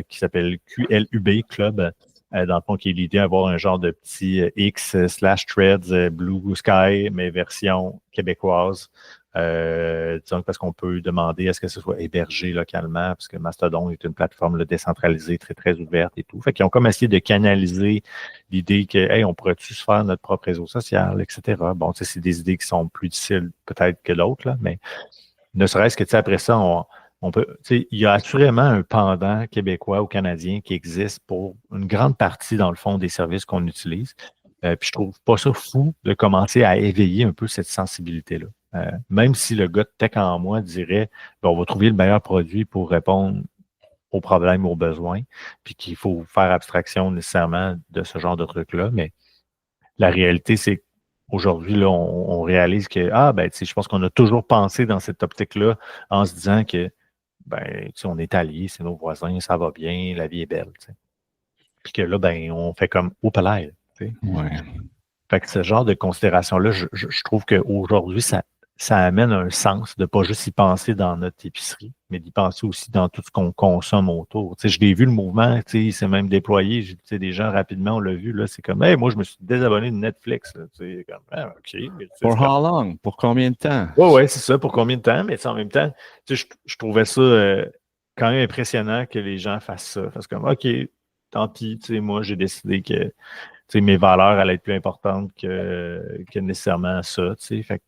qui s'appelle QLUB, Club, dans le fond, qui est l'idée d'avoir un genre de petit X/Threads Blue Sky, mais version québécoise. Disons parce qu'on peut demander à ce que ce soit hébergé localement, parce que Mastodon est une plateforme décentralisée, très, très ouverte et tout. Fait qu'ils ont comme essayé de canaliser l'idée que, hey, on pourrait-tu se faire notre propre réseau social, etc. Bon, c'est des idées qui sont plus difficiles peut-être que d'autres, là, mais ne serait-ce que, après ça, on peut, il y a assurément un pendant québécois ou canadien qui existe pour une grande partie, dans le fond, des services qu'on utilise. Puis je trouve pas ça fou de commencer à éveiller un peu cette sensibilité-là. Même si le gars de tech en moi dirait on va trouver le meilleur produit pour répondre aux problèmes, aux besoins, puis qu'il faut faire abstraction nécessairement de ce genre de truc-là. Mais la réalité, c'est qu'aujourd'hui, là, on réalise que je pense qu'on a toujours pensé dans cette optique-là en se disant que on est alliés, c'est nos voisins, ça va bien, la vie est belle. T'sais. Puis que là, on fait comme au palais. Ouais. Fait que ce genre de considération-là, je trouve qu'aujourd'hui, ça amène un sens de ne pas juste y penser dans notre épicerie, mais d'y penser aussi dans tout ce qu'on consomme autour. Je l'ai vu le mouvement, il s'est même déployé. Des gens rapidement, on l'a vu, là, c'est comme hey, moi, je me suis désabonné de Netflix. Là, comme, OK. For how long? Pour combien de temps? Oui, c'est ça, pour combien de temps? Mais en même temps, je trouvais ça quand même impressionnant que les gens fassent ça. Parce que, OK, tant pis, moi, j'ai décidé que mes valeurs allaient être plus importantes que nécessairement ça. Fait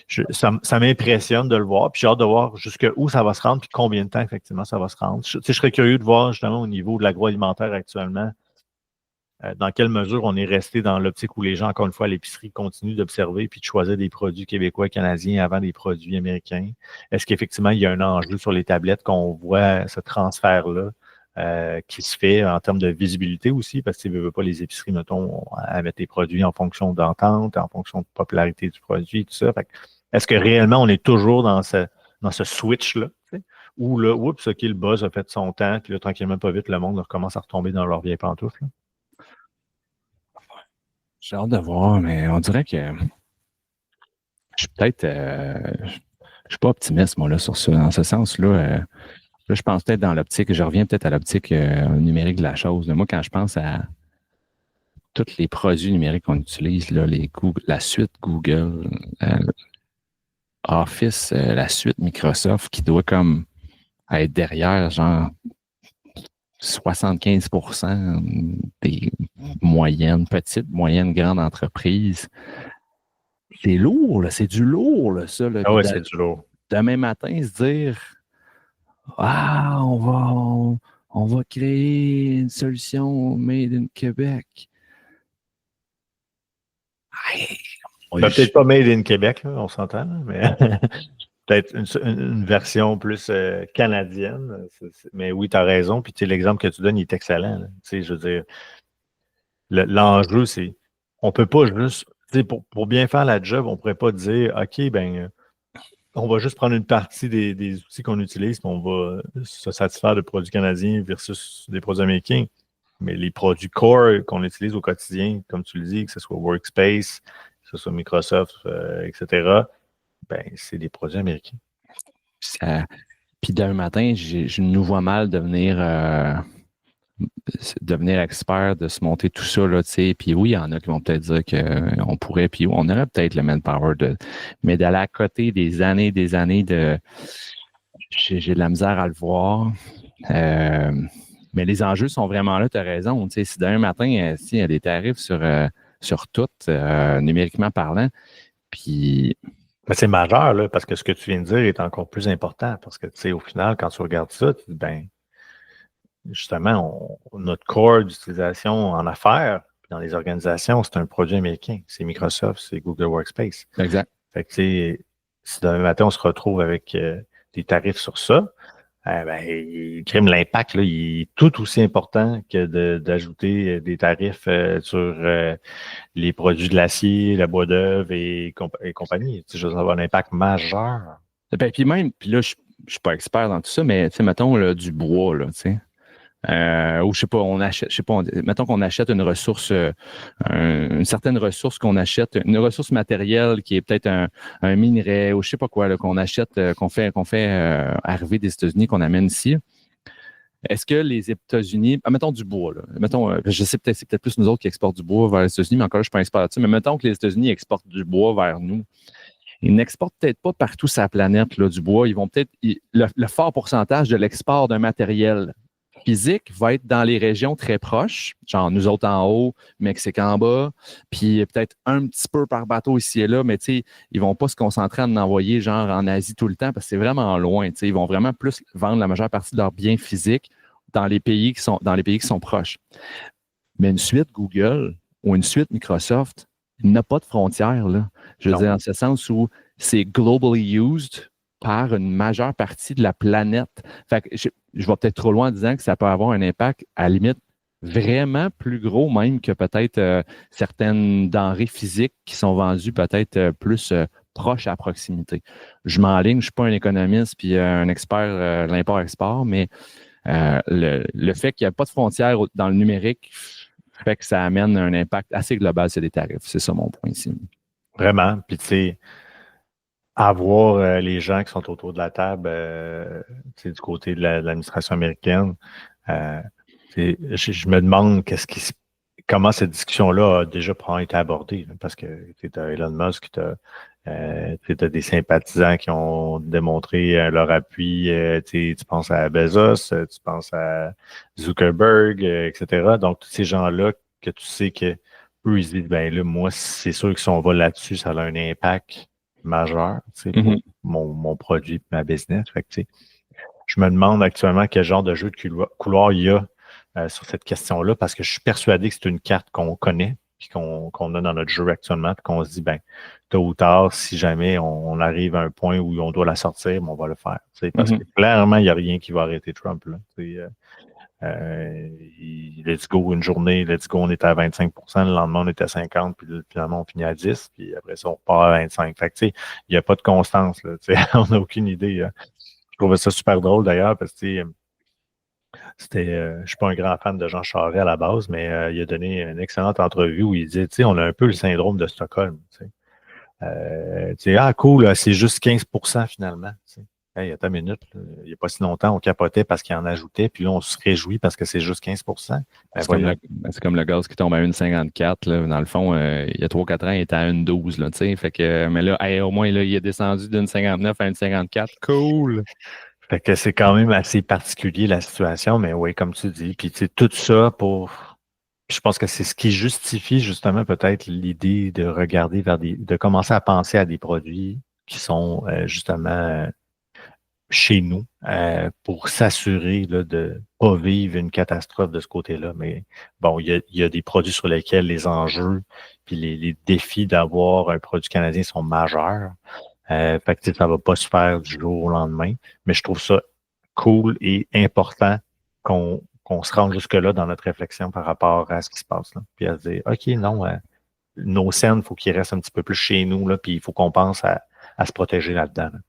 que ça m'impressionne de le voir. Puis j'ai hâte de voir jusqu'où ça va se rendre puis combien de temps, effectivement, ça va se rendre. Je serais curieux de voir, justement, au niveau de l'agroalimentaire actuellement, dans quelle mesure on est resté dans l'optique où les gens, encore une fois, à l'épicerie, continuent d'observer puis de choisir des produits québécois, canadiens avant des produits américains. Est-ce qu'effectivement, il y a un enjeu sur les tablettes qu'on voit ce transfert-là? Qui se fait en termes de visibilité aussi, parce que tu ne veux pas les épiceries, mettons, à mettre des produits en fonction d'entente, en fonction de popularité du produit, tout ça. Est-ce que réellement on est toujours dans ce switch-là, où là, oups, OK, le buzz a fait son temps, puis là, tranquillement, pas vite, le monde recommence à retomber dans leur vieille pantoufle? J'ai hâte de voir, mais on dirait que je suis peut-être... je suis pas optimiste, moi, là, sur ça. Dans ce sens-là, là, je pense peut-être dans l'optique, je reviens peut-être à l'optique numérique de la chose. Moi, quand je pense à tous les produits numériques qu'on utilise, là, la suite Google, Office, la suite Microsoft, qui doit comme être derrière, genre 75% des petites, moyennes, grandes entreprises. C'est lourd, là, c'est du lourd, là, ça. Là, c'est du lourd. Demain matin, se dire on va créer une solution made in Québec. Peut-être pas made in Québec, là, on s'entend, là, mais peut-être une version plus canadienne. Mais oui, tu as raison. Puis l'exemple que tu donnes, il est excellent. Je veux dire, l'enjeu, c'est on peut pas juste, pour bien faire la job, on pourrait pas dire OK, on va juste prendre une partie des outils qu'on utilise, puis on va se satisfaire de produits canadiens versus des produits américains. Mais les produits core qu'on utilise au quotidien, comme tu le dis, que ce soit Workspace, que ce soit Microsoft, etc., c'est des produits américains. Puis d'un matin, je nous vois mal devenir expert, de se monter tout ça, là, tu sais. Puis oui, il y en a qui vont peut-être dire qu'on pourrait, puis on aurait peut-être le manpower mais d'aller à côté des années de... J'ai de la misère à le voir. Mais les enjeux sont vraiment là, tu as raison. Tu sais, si demain matin, il y a des tarifs sur tout, numériquement parlant, puis... C'est majeur, là, parce que ce que tu viens de dire est encore plus important, parce que, tu sais, au final, quand tu regardes ça, tu dis, justement, notre core d'utilisation en affaires, dans les organisations, c'est un produit américain. C'est Microsoft, c'est Google Workspace. Exact. Fait que, si demain matin, on se retrouve avec des tarifs sur ça, l'impact, là, il est tout aussi important que d'ajouter des tarifs sur les produits de l'acier, la bois d'œuvre et compagnie. Ça va avoir un impact majeur. Puis là, je suis pas expert dans tout ça, mais mettons là, du bois, là, tu sais. Ou je sais pas, on achète, je sais pas, mettons qu'on achète une ressource, une certaine ressource qu'on achète, une ressource matérielle qui est peut-être un minerai ou je sais pas quoi, là, qu'on achète, qu'on fait arriver des États-Unis, qu'on amène ici. Est-ce que les États-Unis, mettons du bois, là, mettons, je sais peut-être, c'est peut-être plus nous autres qui exportent du bois vers les États-Unis, mais encore là, je suis pas expert là-dessus, mais mettons que les États-Unis exportent du bois vers nous. Ils n'exportent peut-être pas partout sur la planète là, du bois. Ils vont peut-être. Le fort pourcentage de l'export d'un matériel physique va être dans les régions très proches, genre nous autres en haut, Mexique en bas, puis peut-être un petit peu par bateau ici et là, mais tu sais, ils vont pas se concentrer à en envoyer genre en Asie tout le temps parce que c'est vraiment loin. Tu sais, ils vont vraiment plus vendre la majeure partie de leurs biens physiques dans les pays qui sont proches. Mais une suite Google ou une suite Microsoft, il n'a pas de frontières, là. Je veux dire, en ce sens où c'est globally used par une majeure partie de la planète. Fait que je vais peut-être trop loin en disant que ça peut avoir un impact, à la limite, vraiment plus gros même que peut-être certaines denrées physiques qui sont vendues peut-être plus proches à proximité. Je m'enligne, je ne suis pas un économiste puis un expert de l'import-export, mais le fait qu'il n'y a pas de frontières dans le numérique fait que ça amène un impact assez global sur les tarifs. C'est ça mon point ici. Vraiment. Puis tu sais, avoir les gens qui sont autour de la table du côté de l'administration américaine, je me demande comment cette discussion-là a déjà été abordée. Là, parce que tu as Elon Musk, tu as des sympathisants qui ont démontré leur appui. Tu penses à Bezos, tu penses à Zuckerberg, etc. Donc, tous ces gens-là que tu sais que eux, ils se disent, ben là, moi, c'est sûr que si on va là-dessus, ça a un impact majeur pour mon produit et ma business. Fait que, je me demande actuellement quel genre de jeu de couloir il y a sur cette question-là, parce que je suis persuadé que c'est une carte qu'on connaît puis qu'on a dans notre jeu actuellement, puis qu'on se dit, ben, tôt ou tard, si jamais on arrive à un point où on doit la sortir, on va le faire. Parce que clairement, il n'y a rien qui va arrêter Trump. Là, let's go une journée, let's go, on était à 25%, le lendemain, on était à 50%, puis finalement, on finit à 10%, puis après ça, on repart à 25%. Fait que, il n'y a pas de constance, là, on n'a aucune idée. Hein. Je trouvais ça super drôle, d'ailleurs, parce que, je suis pas un grand fan de Jean Charest à la base, mais il a donné une excellente entrevue où il disait, on a un peu le syndrome de Stockholm, ah, cool, là, c'est juste 15% finalement, Hey, attends une minute, là, il n'y a pas si longtemps, on capotait parce qu'il en ajoutait, puis là, on se réjouit parce que c'est juste 15%. C'est comme le gaz qui tombe à 1,54. Là. Dans le fond, il y a 3-4 ans, il était à 1,12. Là, fait que, mais là, au moins, là, il est descendu d'une 59 à 1,54. Cool! Fait que c'est quand même assez particulier la situation, mais oui, comme tu dis. Puis tout ça je pense que c'est ce qui justifie justement peut-être l'idée de regarder de commencer à penser à des produits qui sont justement chez nous pour s'assurer là, de ne pas vivre une catastrophe de ce côté-là. Mais bon, il y a des produits sur lesquels les enjeux puis les défis d'avoir un produit canadien sont majeurs. Fait que ça ne va pas se faire du jour au lendemain. Mais je trouve ça cool et important qu'on se rende jusque-là dans notre réflexion par rapport à ce qui se passe. Là. Puis à se dire, OK, non, nos scènes, il faut qu'ils restent un petit peu plus chez nous, là, puis il faut qu'on pense à se protéger là-dedans. Là.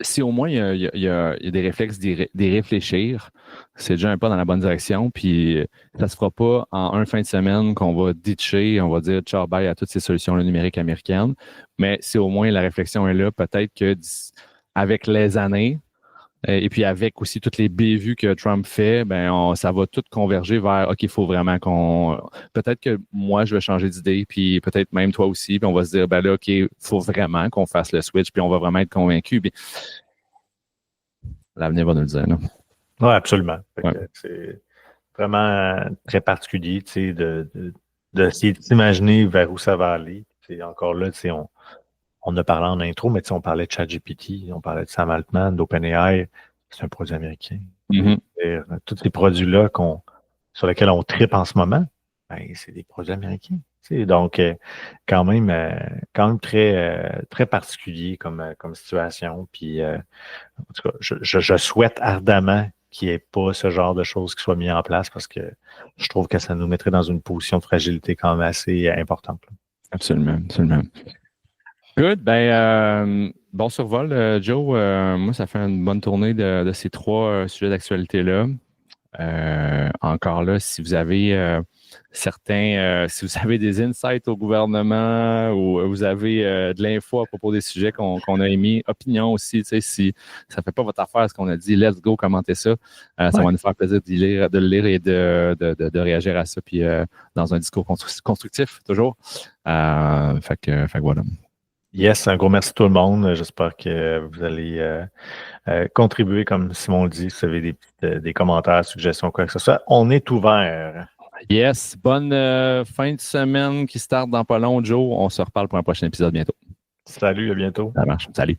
Si au moins il y a des réflexes d'y réfléchir, c'est déjà un pas dans la bonne direction. Puis ça se fera pas en un fin de semaine qu'on va ditcher, on va dire ciao bye à toutes ces solutions numériques américaines. Mais si au moins la réflexion est là, peut-être que avec les années, et puis avec aussi toutes les bévues que Trump fait, ben ça va tout converger vers OK, il faut vraiment peut-être que moi je vais changer d'idée, puis peut-être même toi aussi, puis on va se dire ben là, OK, il faut vraiment qu'on fasse le switch, puis on va vraiment être convaincu. Puis l'avenir va nous le dire. Oui, absolument. Ouais. C'est vraiment très particulier, d'essayer de s'imaginer vers où ça va aller. Encore là, on a parlé en intro, mais on parlait de ChatGPT, on parlait de Sam Altman, d'OpenAI, c'est un produit américain. Mm-hmm. Tous ces produits-là sur lesquels on tripe en ce moment, ben, c'est des produits américains. Donc, quand même très, très particulier comme situation. Puis, en tout cas, je souhaite ardemment qu'il n'y ait pas ce genre de choses qui soient mises en place parce que je trouve que ça nous mettrait dans une position de fragilité quand même assez importante. Là. Absolument, absolument. Good. Bon survol, Joe. Moi, ça fait une bonne tournée de ces trois sujets d'actualité-là. Encore là, si vous avez si vous avez des insights au gouvernement ou vous avez de l'info à propos des sujets qu'on a émis, opinion aussi, si ça ne fait pas votre affaire ce qu'on a dit, let's go, commentez ça. Ça va nous faire plaisir de le lire et de réagir à ça, puis dans un discours constructif, toujours. Fait que voilà. Yes, un gros merci à tout le monde. J'espère que vous allez contribuer, comme Simon le dit, si vous avez des commentaires, suggestions, quoi que ce soit. On est ouvert. Yes. Bonne fin de semaine qui start dans pas long, Joe. On se reparle pour un prochain épisode bientôt. Salut, à bientôt. Ça marche. Salut.